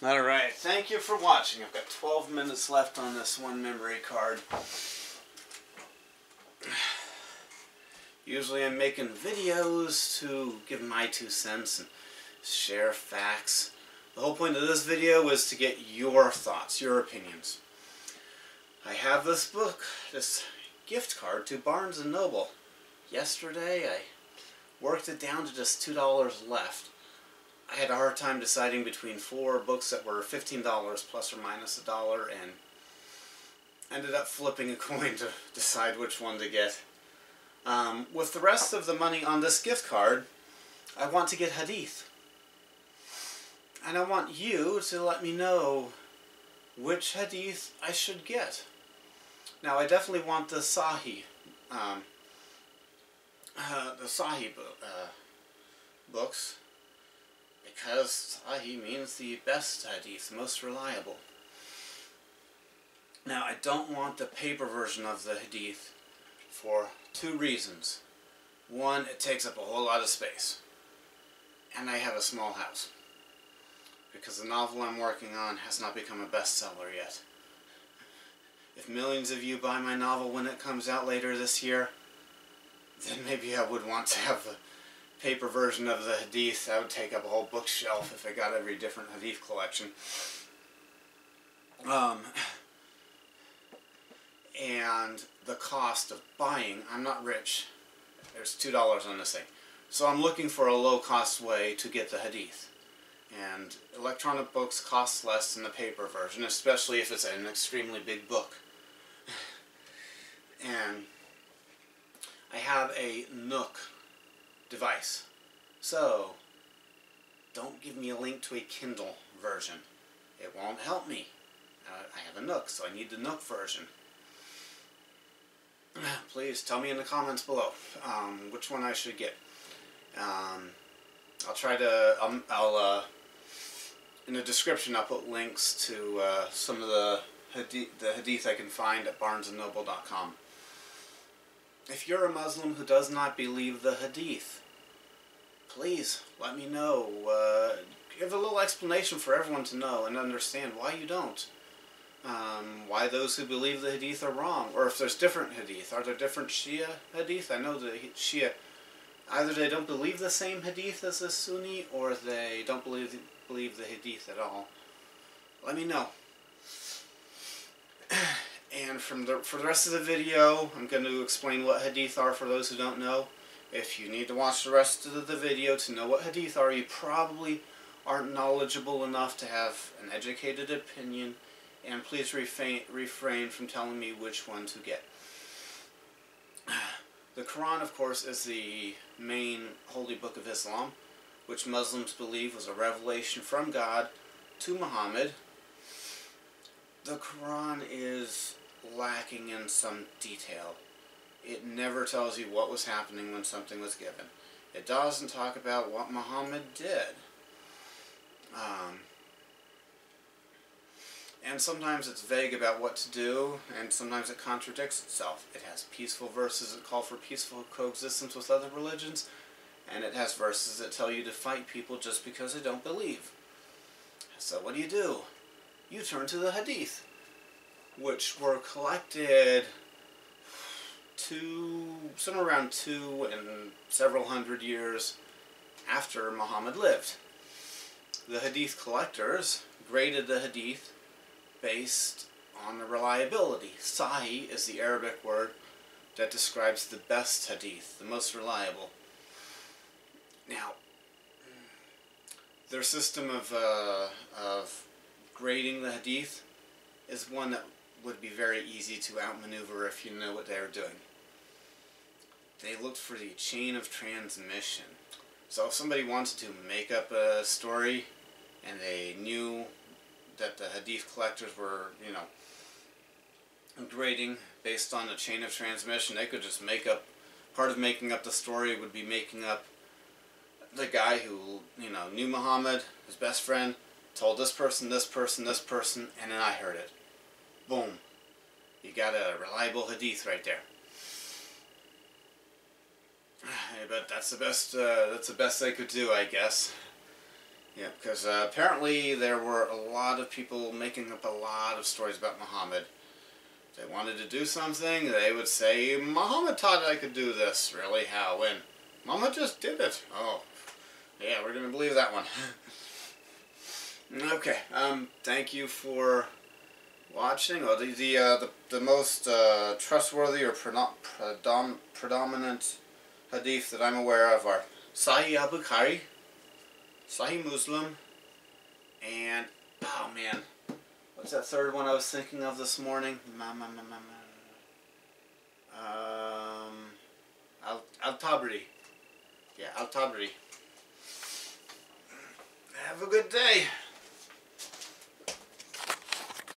Alright, thank you for watching. I've got 12 minutes left on this one memory card. Usually I'm making videos to give my 2 cents and share facts. The whole point of this video is to get your thoughts, your opinions. I have this book, this gift card to Barnes & Noble. Yesterday I worked it down to just $2 left. I had a hard time deciding between 4 books that were $15 plus or minus $1 and ended up flipping a coin to decide which one to get. With the rest of the money on this gift card, I want to get Hadith. And I want you to let me know which Hadith I should get. Now, I definitely want the Sahih books, because Sahih means the best Hadith, the most reliable. Now, I don't want the paper version of the Hadith for 2 reasons. One, it takes up a whole lot of space, and I have a small house, because the novel I'm working on has not become a bestseller yet. If millions of you buy my novel when it comes out later this year, then maybe I would want to have the paper version of the Hadith. That would take up a whole bookshelf if I got every different Hadith collection. And the cost of buying, I'm not rich. There's $2 on this thing. So I'm looking for a low-cost way to get the Hadith. And electronic books cost less than the paper version, especially if it's an extremely big book. And I have a Nook device. So, don't give me a link to a Kindle version. It won't help me. I have a Nook, so I need the Nook version. Please tell me in the comments below which one I should get. I'll try to, in the description I'll put links to some of the Hadith I can find at barnesandnoble.com. If you're a Muslim who does not believe the Hadith, please let me know. Give a little explanation for everyone to know and understand why you don't. Why those who believe the Hadith are wrong. Or if there's different Hadith. Are there different Shia Hadith? I know the Shia, either they don't believe the same Hadith as the Sunni, or they don't believe the Hadith at all. Let me know. And for the rest of the video, I'm going to explain what Hadith are for those who don't know. If you need to watch the rest of the video to know what Hadith are, you probably aren't knowledgeable enough to have an educated opinion. And please refrain from telling me which one to get. The Quran, of course, is the main holy book of Islam, which Muslims believe was a revelation from God to Muhammad. The Quran is lacking in some detail. It never tells you what was happening when something was given. It doesn't talk about what Muhammad did. And sometimes it's vague about what to do, and sometimes it contradicts itself. It has peaceful verses that call for peaceful coexistence with other religions, and it has verses that tell you to fight people just because they don't believe. So what do? You turn to the Hadith, which were collected somewhere around 2 and several hundred years after Muhammad lived. The Hadith collectors graded the Hadith based on the reliability. Sahih is the Arabic word that describes the best Hadith, the most reliable. Now, their system of grading the Hadith is one that would be very easy to outmaneuver if you know what they were doing. They looked for the chain of transmission. So if somebody wanted to make up a story and they knew that the Hadith collectors were, grading based on the chain of transmission, they could just make up, part of making up the story would be making up the guy who, knew Muhammad, his best friend, told this person, this person, this person, and then I heard it. Boom. You got a reliable Hadith right there. But that's the best they could do, I guess. Yeah, because apparently there were a lot of people making up a lot of stories about Muhammad. If they wanted to do something, they would say, Muhammad taught I could do this. Really? How? When? Muhammad just did it. Oh, yeah, we're going to believe that one. Okay, thank you for watching. Oh, the most trustworthy or predominant hadith that I'm aware of are Sahih al-Bukhari, Sahih Muslim, and, oh man, what's that third one I was thinking of this morning? Al-Tabari. Yeah, Al-Tabari. Have a good day.